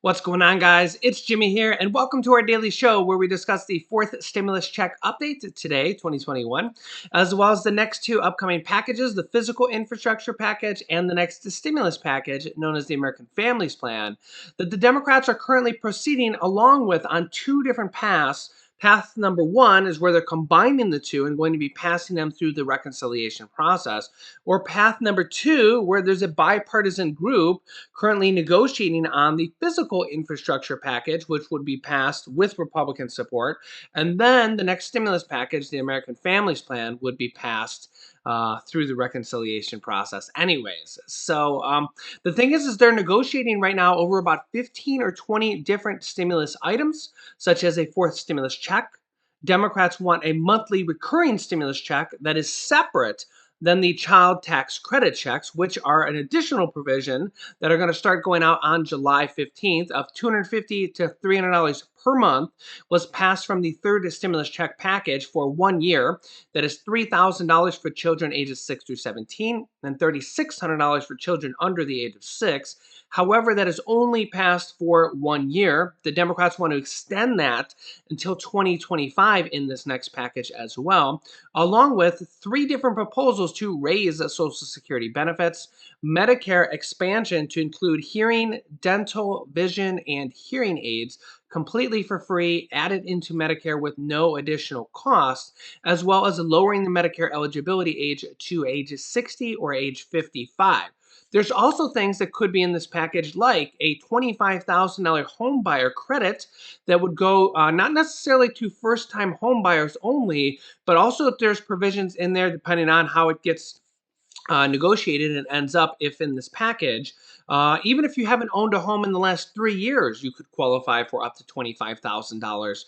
What's going on, guys? It's Jimmy here, and welcome to our daily show where we discuss the fourth stimulus check update today, 2021, as well as the next two upcoming packages, the physical infrastructure package and the next stimulus package, known as the American Families Plan, that the Democrats are currently proceeding along with on two different paths. Path number one is where they're combining the two and going to be passing them through the reconciliation process. Or path number two, where there's a bipartisan group currently negotiating on the physical infrastructure package, which would be passed with Republican support. And then the next stimulus package, the American Families Plan, would be passed through the reconciliation process anyways. So the thing is they're negotiating right now over about 15 or 20 different stimulus items, such as a fourth stimulus check. Democrats want a monthly recurring stimulus check that is separate than the child tax credit checks, which are an additional provision that are going to start going out on July 15th of $250 to $300 per month, was passed from the third stimulus check package for 1 year. That is $3,000 for children ages 6 through 17 and $3,600 for children under the age of 6. However, that is only passed for 1 year. The Democrats want to extend that until 2025 in this next package as well, along with three different proposals to raise Social Security benefits, Medicare expansion to include hearing, dental, vision, and hearing aids completely for free, added into Medicare with no additional cost, as well as lowering the Medicare eligibility age to age 60 or age 55. There's also things that could be in this package, like a $25,000 home buyer credit that would go not necessarily to first-time home buyers only, but also if there's provisions in there depending on how it gets negotiated and ends up if in this package. Even if you haven't owned a home in the last 3 years, you could qualify for up to $25,000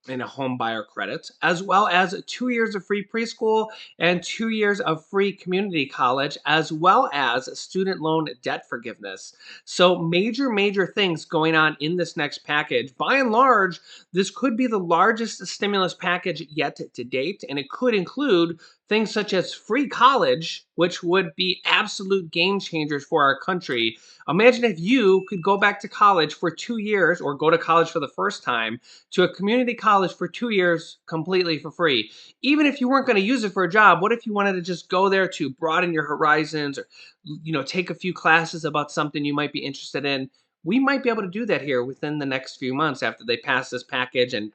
in a home buyer credit, as well as 2 years of free preschool and 2 years of free community college, as well as student loan debt forgiveness. So major things going on in this next package. By and large, this could be the largest stimulus package yet to date, and it could include things such as free college, which would be absolute game changers for our country. Imagine if you could go back to college for 2 years or go to college for the first time to a community college for 2 years completely for free. Even if you weren't going to use it for a job, what if you wanted to just go there to broaden your horizons or take a few classes about something you might be interested in? We might be able to do that here within the next few months after they pass this package and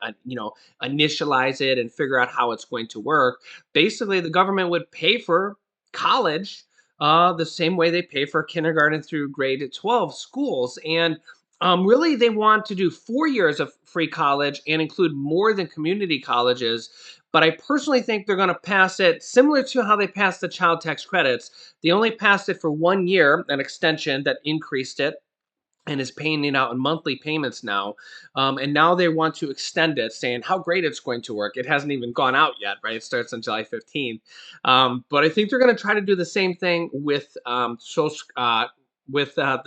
initialize it and figure out how it's going to work. Basically, the government would pay for college the same way they pay for kindergarten through grade 12 schools. And really, they want to do 4 years of free college and include more than community colleges. But I personally think they're going to pass it similar to how they passed the child tax credits. They only passed it for 1 year, an extension that increased it and is paying it out in monthly payments now. And now they want to extend it, saying how great it's going to work. It hasn't even gone out yet, right? It starts on July 15th. But I think they're going to try to do the same thing with the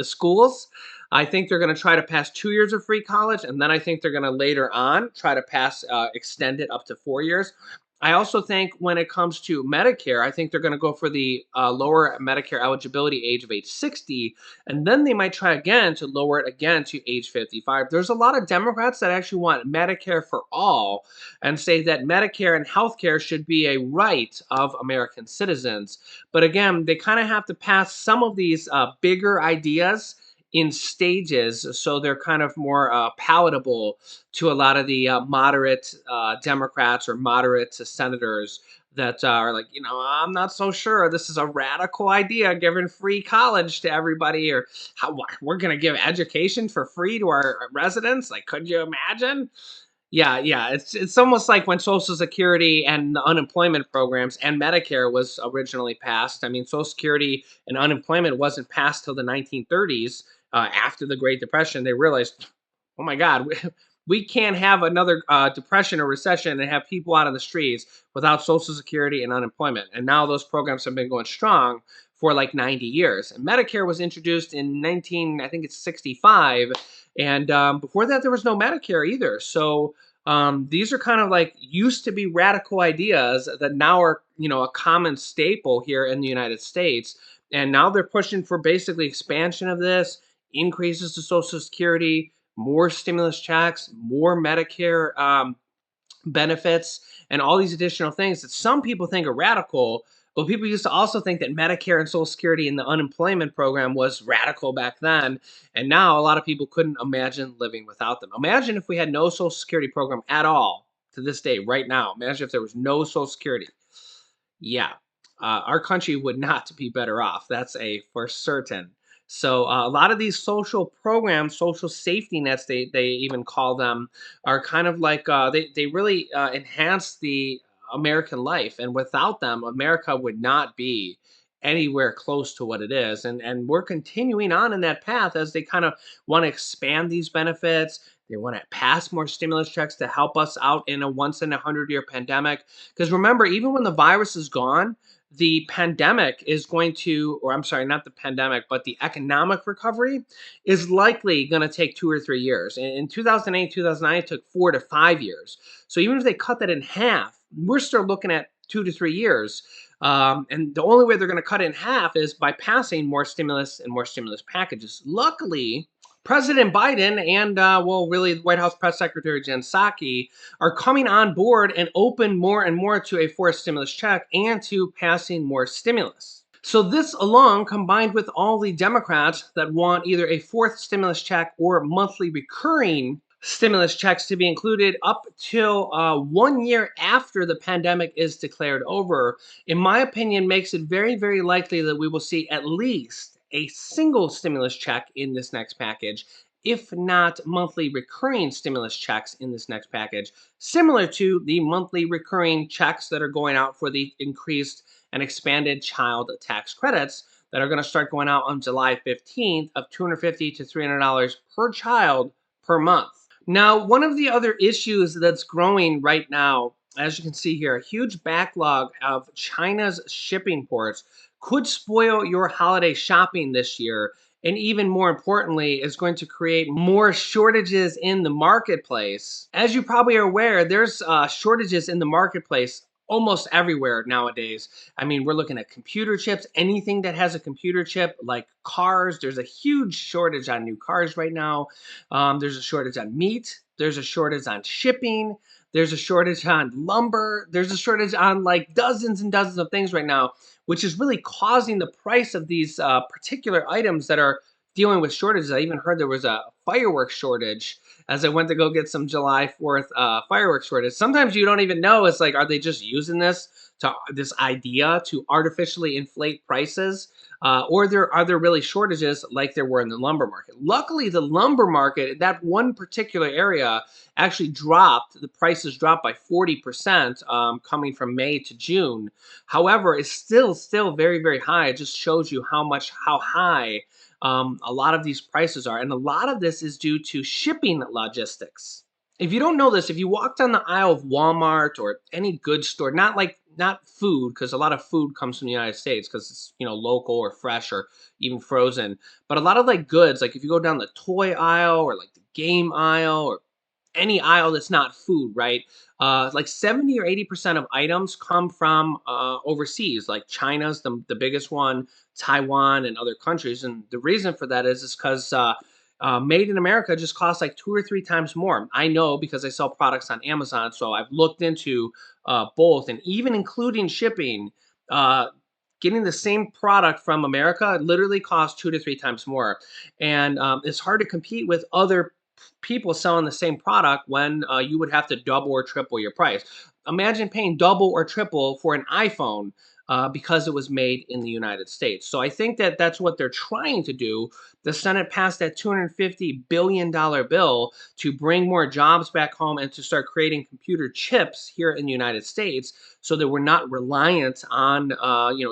schools. I think they're going to try to pass 2 years of free college, and then I think they're going to later on try to extend it up to 4 years. I also think when it comes to Medicare, I think they're going to go for the lower Medicare eligibility age of age 60, and then they might try again to lower it again to age 55. There's a lot of Democrats that actually want Medicare for all and say that Medicare and healthcare should be a right of American citizens. But again, they kind of have to pass some of these bigger ideas in stages, so they're kind of more palatable to a lot of the moderate Democrats or moderate senators that are like, I'm not so sure this is a radical idea, giving free college to everybody, or how we're going to give education for free to our residents. Like, could you imagine? Yeah. It's almost like when Social Security and the unemployment programs and Medicare was originally passed. I mean, Social Security and unemployment wasn't passed till the 1930s. After the Great Depression, they realized, oh my God, we can't have another depression or recession and have people out on the streets without Social Security and unemployment. And now those programs have been going strong for like 90 years. And Medicare was introduced in I think it's 65. And before that, there was no Medicare either. So these are kind of like used to be radical ideas that now are, a common staple here in the United States. And now they're pushing for basically expansion of this, increases to Social Security, more stimulus checks, more Medicare benefits, and all these additional things that some people think are radical. But people used to also think that Medicare and Social Security and the unemployment program was radical back then. And now a lot of people couldn't imagine living without them. Imagine if we had no Social Security program at all to this day, right now. Imagine if there was no Social Security. Yeah, our country would not be better off. That's a for certain. So a lot of these social programs, social safety nets, they even call them, are kind of like they really enhance the American life, and without them, America would not be anywhere close to what it is. And we're continuing on in that path as they kind of want to expand these benefits. They want to pass more stimulus checks to help us out in a once in a 100-year pandemic. Because remember, even when the virus is gone, the pandemic is going to, or I'm sorry, not the pandemic, but the economic recovery is likely going to take 2 or 3 years. In 2008, 2009, it took 4 to 5 years. So even if they cut that in half, we're still looking at 2 to 3 years. And the only way they're going to cut it in half is by passing more stimulus and more stimulus packages. Luckily, President Biden and, well, really, White House Press Secretary Jen Psaki are coming on board and open more and more to a fourth stimulus check and to passing more stimulus. So this along, combined with all the Democrats that want either a fourth stimulus check or monthly recurring stimulus checks to be included up till 1 year after the pandemic is declared over, in my opinion, makes it very, very likely that we will see at least a single stimulus check in this next package, if not monthly recurring stimulus checks in this next package, similar to the monthly recurring checks that are going out for the increased and expanded child tax credits that are going to start going out on July 15th of $250 to $300 per child per month. Now, one of the other issues that's growing right now, as you can see here, a huge backlog of China's shipping ports could spoil your holiday shopping this year. And even more importantly, is going to create more shortages in the marketplace. As you probably are aware, there's shortages in the marketplace almost everywhere nowadays. I mean, we're looking at computer chips, anything that has a computer chip, like cars. There's a huge shortage on new cars right now. There's a shortage on meat. There's a shortage on shipping. There's a shortage on lumber. There's a shortage on like dozens and dozens of things right now, which is really causing the price of these particular items that are dealing with shortages. I even heard there was a fireworks shortage as I went to go get some July 4th fireworks shortage. Sometimes you don't even know. It's like, are they just using this idea to artificially inflate prices? Or are there really shortages like there were in the lumber market? Luckily, the lumber market, that one particular area, actually dropped. The prices dropped by 40% coming from May to June. However, it's still very, very high. It just shows you how high a lot of these prices are. And a lot of this is due to shipping logistics. If you don't know this, if you walk down the aisle of Walmart or any goods store, not food, because a lot of food comes from the United States because it's local or fresh or even frozen, but a lot of like goods, like if you go down the toy aisle or like the game aisle or any aisle that's not food, right? Like 70 or 80% of items come from overseas, like China's the biggest one, Taiwan, and other countries. And the reason for that is because made in America just costs like 2 or 3 times more. I know because I sell products on Amazon, so I've looked into both, and even including shipping. Getting the same product from America literally costs 2 to 3 times more, and it's hard to compete with other people selling the same product when you would have to double or triple your price. Imagine paying double or triple for an iPhone because it was made in the United States. So I think that that's what they're trying to do. The Senate passed that $250 billion bill to bring more jobs back home and to start creating computer chips here in the United States so that we're not reliant on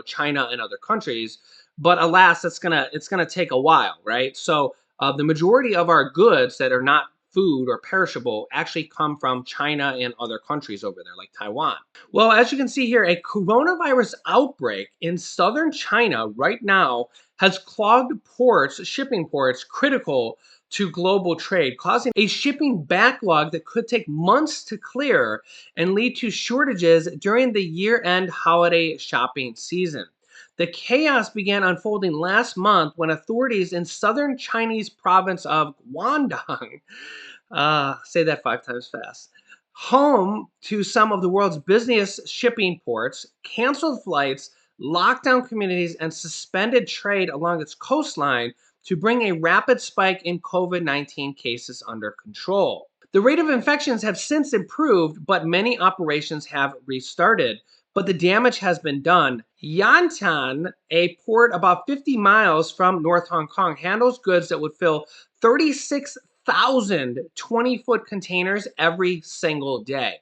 China and other countries. But alas, it's gonna take a while, right? So the majority of our goods that are not food or perishable actually come from China and other countries over there, like Taiwan. Well, as you can see here, a coronavirus outbreak in southern China right now has clogged shipping ports critical to global trade, causing a shipping backlog that could take months to clear and lead to shortages during the year-end holiday shopping season. The chaos began unfolding last month when authorities in southern Chinese province of Guangdong, say that 5 times fast, home to some of the world's busiest shipping ports, canceled flights, locked down communities, and suspended trade along its coastline to bring a rapid spike in COVID-19 cases under control. The rate of infections have since improved, but many operations have restarted. But the damage has been done. Yantian, a port about 50 miles from North Hong Kong, handles goods that would fill 36,000 20-foot containers every single day.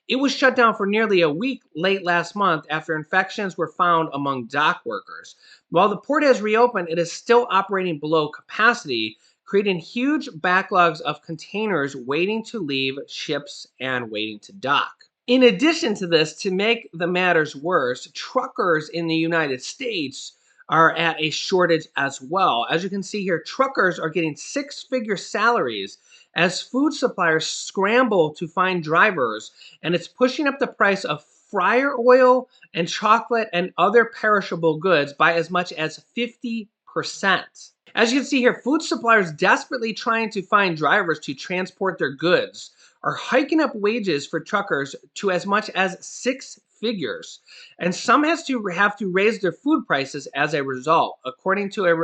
It was shut down for nearly a week late last month after infections were found among dock workers. While the port has reopened, it is still operating below capacity, creating huge backlogs of containers waiting to leave ships and waiting to dock. In addition to this, to make the matters worse, truckers in the United States are at a shortage as well. As you can see here, truckers are getting six-figure salaries as food suppliers scramble to find drivers, and it's pushing up the price of fryer oil and chocolate and other perishable goods by as much as 50%. As you can see here, food suppliers desperately trying to find drivers to transport their goods are hiking up wages for truckers to as much as 6 figures. And some have to raise their food prices as a result, according to a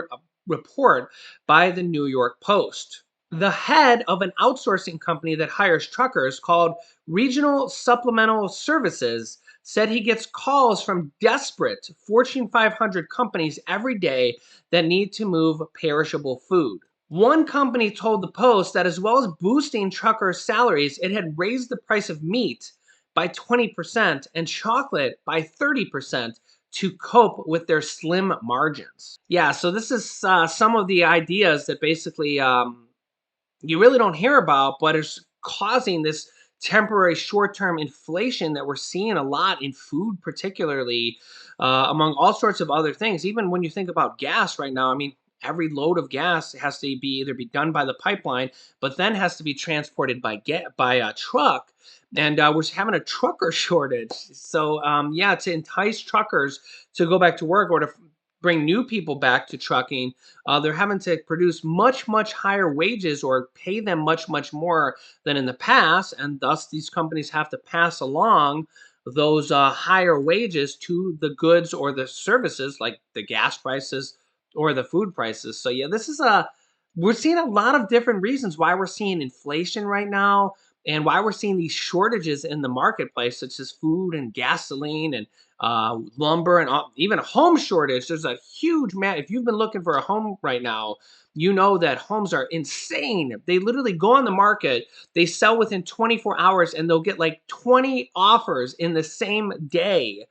report by the New York Post. The head of an outsourcing company that hires truckers called Regional Supplemental Services said he gets calls from desperate Fortune 500 companies every day that need to move perishable food. One company told the Post that as well as boosting truckers' salaries, it had raised the price of meat by 20% and chocolate by 30% to cope with their slim margins. Yeah, so this is some of the ideas that basically you really don't hear about, but is causing this temporary short-term inflation that we're seeing a lot in food, particularly among all sorts of other things. Even when you think about gas right now, I mean, every load of gas has to be either be done by the pipeline, but then has to be transported by a truck. And we're having a trucker shortage. So yeah, to entice truckers to go back to work or to bring new people back to trucking, they're having to produce much, much higher wages or pay them much, much more than in the past. And thus these companies have to pass along those higher wages to the goods or the services like the gas prices or the food prices. So yeah, we're seeing a lot of different reasons why we're seeing inflation right now and why we're seeing these shortages in the marketplace, such as food and gasoline and lumber and even a home shortage. There's a huge if you've been looking for a home right now, you know that homes are insane. They literally go on the market, they sell within 24 hours, and they'll get like 20 offers in the same day.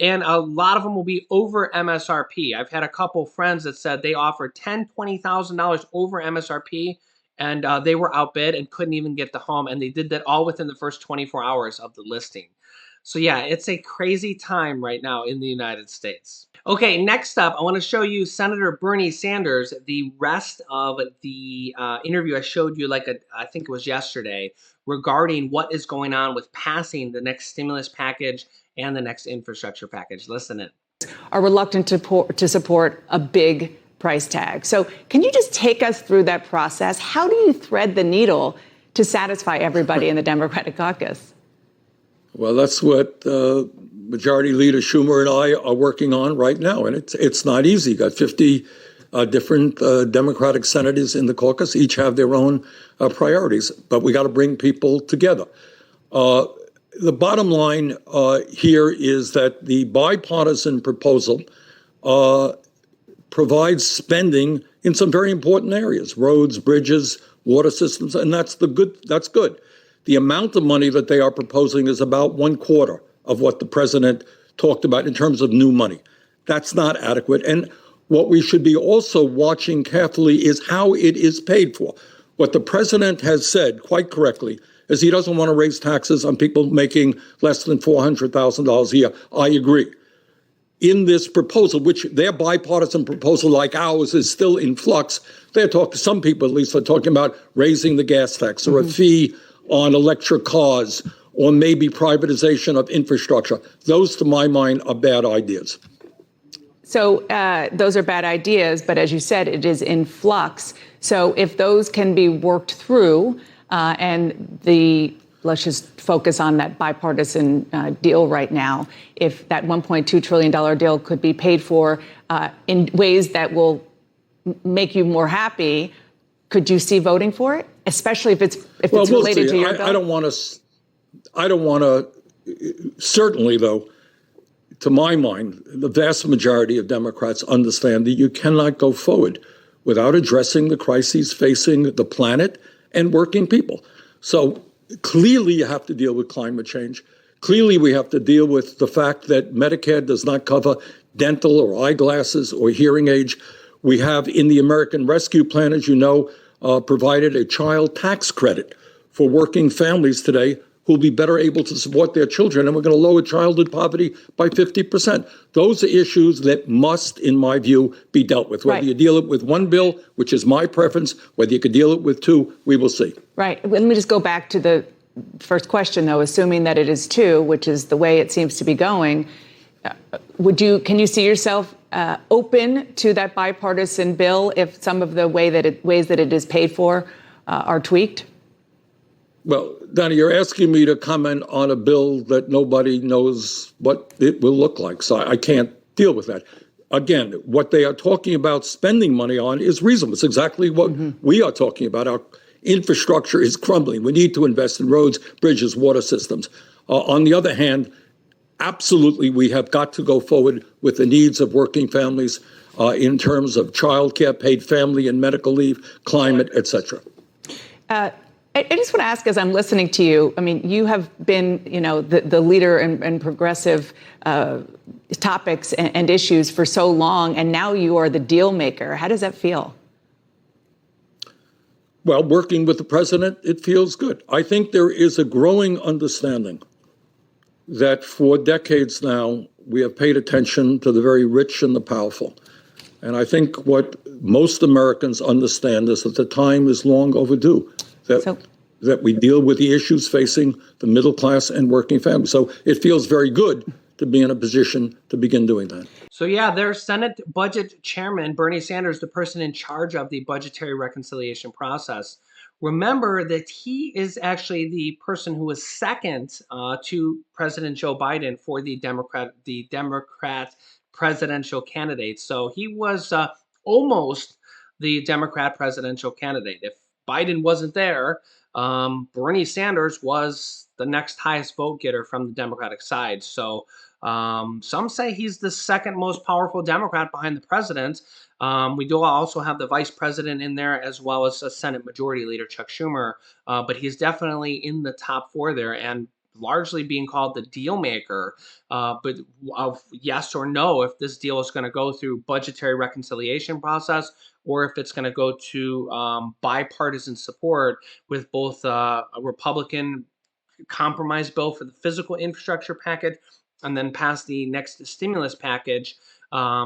And a lot of them will be over MSRP. I've had a couple friends that said they offered $10,000, $20,000 over MSRP, and they were outbid and couldn't even get the home. And they did that all within the first 24 hours of the listing. So yeah, it's a crazy time right now in the United States. Okay, next up, I want to show you Senator Bernie Sanders. The rest of the interview I showed you, I think it was yesterday, regarding what is going on with passing the next stimulus package and the next infrastructure package. Listen in. Are reluctant to support a big price tag. So can you just take us through that process? How do you thread the needle to satisfy everybody in the Democratic caucus? Well, that's what Majority Leader Schumer and I are working on right now. And it's not easy. You got 50 different Democratic senators in the caucus, each have their own priorities, but we got to bring people together. The bottom line here is that the bipartisan proposal provides spending in some very important areas: roads, bridges, water systems, and that's good. The amount of money that they are proposing is about 1/4 of what the president talked about in terms of new money. That's not adequate. And what we should be also watching carefully is how it is paid for. What the president has said, quite correctly, is he doesn't want to raise taxes on people making less than $400,000 a year. I agree. In this proposal, which their bipartisan proposal, like ours, is still in flux, some people at least are talking about raising the gas tax or a fee on electric cars or maybe privatization of infrastructure. Those, to my mind, are bad ideas. So those are bad ideas, but as you said, it is in flux. So if those can be worked through let's just focus on that bipartisan deal right now. If that $1.2 trillion deal could be paid for in ways that will make you more happy, could you see voting for it, especially if it's related to your bill? I don't want to. Certainly, though, to my mind, the vast majority of Democrats understand that you cannot go forward without addressing the crises facing the planet and working people. So clearly, you have to deal with climate change. Clearly, we have to deal with the fact that Medicare does not cover dental or eyeglasses or hearing aids. We have in the American Rescue Plan, as you know, provided a child tax credit for working families today who will be better able to support their children, and we're going to lower childhood poverty by 50%. Those are issues that must, in my view, be dealt with. Whether you deal it with one bill, which is my preference, whether you could deal it with two, we will see. Right. Let me just go back to the first question, though, assuming that it is two, which is the way it seems to be going. Can you see yourself open to that bipartisan bill if some of the ways that it is paid for are tweaked? Well, Donna, you're asking me to comment on a bill that nobody knows what it will look like, so I can't deal with that. Again, what they are talking about spending money on is reasonable. It's exactly what we are talking about. Our infrastructure is crumbling. We need to invest in roads, bridges, water systems. On the other hand, absolutely, we have got to go forward with the needs of working families in terms of childcare, paid family and medical leave, climate, et cetera. I just want to ask, as I'm listening to you, I mean, you have been, the leader in progressive topics and issues for so long, and now you are the deal maker. How does that feel? Well, working with the president, it feels good. I think there is a growing understanding that for decades now, we have paid attention to the very rich and the powerful. And I think what most Americans understand is that the time is long overdue, that we deal with the issues facing the middle class and working families. So it feels very good to be in a position to begin doing that. So yeah, their Senate Budget Chairman, Bernie Sanders, the person in charge of the budgetary reconciliation process. Remember that he is actually the person who was second to President Joe Biden for the Democrat presidential candidate. So he was almost the Democrat presidential candidate. If Biden wasn't there, Bernie Sanders was the next highest vote getter from the Democratic side. So some say he's the second most powerful Democrat behind the president. We do also have the vice president in there, as well as a Senate Majority Leader, Chuck Schumer. But he's definitely in the top four there, and largely being called the deal maker. But of yes or no, if this deal is going to go through budgetary reconciliation process, or if it's going to go to bipartisan support with both a Republican compromise bill for the physical infrastructure package, and then pass the next stimulus package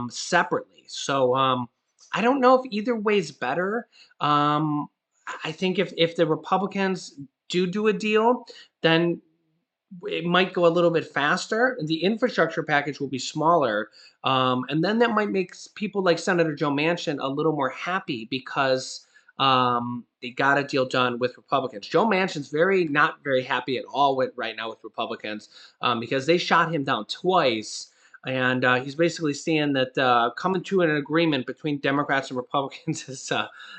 separately. So I don't know if either way is better. I think if the Republicans do a deal, then it might go a little bit faster. The infrastructure package will be smaller. And then that might make people like Senator Joe Manchin a little more happy because they got a deal done with Republicans. Joe Manchin's not very happy at all right now with Republicans because they shot him down twice. And he's basically saying that coming to an agreement between Democrats and Republicans is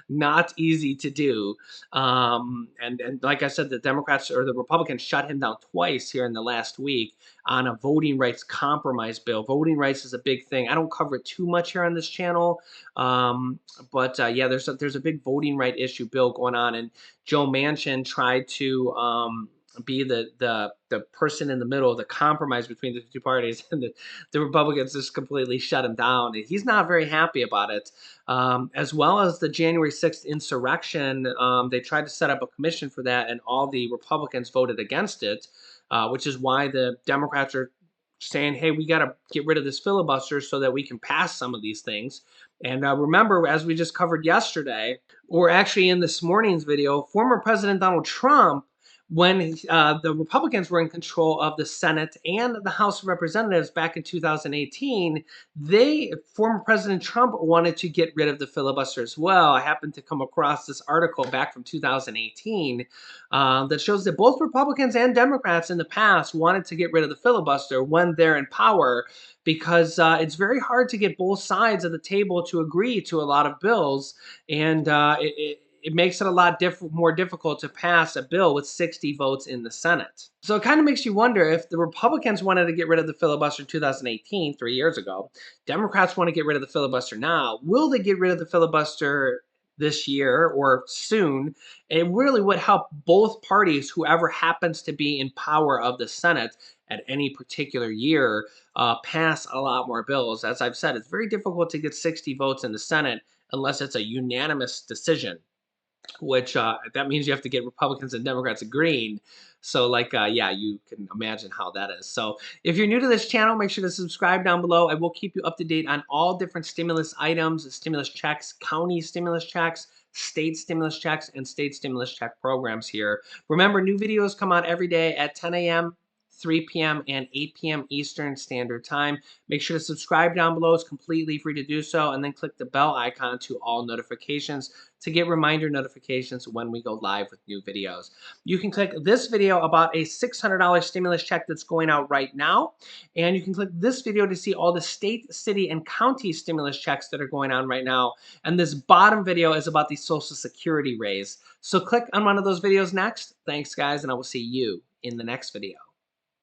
not easy to do. And like I said, the Democrats or the Republicans shut him down twice here in the last week on a voting rights compromise bill. Voting rights is a big thing. I don't cover it too much here on this channel, but yeah, there's a big voting right issue bill going on, and Joe Manchin tried to be the person in the middle, the compromise between the two parties, and the Republicans just completely shut him down. And he's not very happy about it. As well as the January 6th insurrection, they tried to set up a commission for that, and all the Republicans voted against it, which is why the Democrats are saying, hey, we got to get rid of this filibuster so that we can pass some of these things. And remember, as we just covered yesterday, or actually in this morning's video, former President Donald Trump when the Republicans were in control of the Senate and the House of Representatives back in 2018, former President Trump wanted to get rid of the filibuster as well. I happened to come across this article back from 2018 that shows that both Republicans and Democrats in the past wanted to get rid of the filibuster when they're in power, because it's very hard to get both sides of the table to agree to a lot of bills, and it makes it a lot more difficult to pass a bill with 60 votes in the Senate. So it kind of makes you wonder, if the Republicans wanted to get rid of the filibuster in 2018, 3 years ago, Democrats want to get rid of the filibuster now. Will they get rid of the filibuster this year or soon? It really would help both parties, whoever happens to be in power of the Senate at any particular year, pass a lot more bills. As I've said, it's very difficult to get 60 votes in the Senate unless it's a unanimous decision, which that means you have to get Republicans and Democrats agreeing. So yeah, you can imagine how that is. So if you're new to this channel, make sure to subscribe down below. I will keep you up to date on all different stimulus items, stimulus checks, county stimulus checks, state stimulus checks, and state stimulus check programs here. Remember, new videos come out every day at 10 a.m., 3 p.m., and 8 p.m. Eastern Standard Time. Make sure to subscribe down below. It's completely free to do so. And then click the bell icon to all notifications to get reminder notifications when we go live with new videos. You can click this video about a $600 stimulus check that's going out right now. And you can click this video to see all the state, city, and county stimulus checks that are going on right now. And this bottom video is about the Social Security raise. So click on one of those videos next. Thanks, guys, and I will see you in the next video.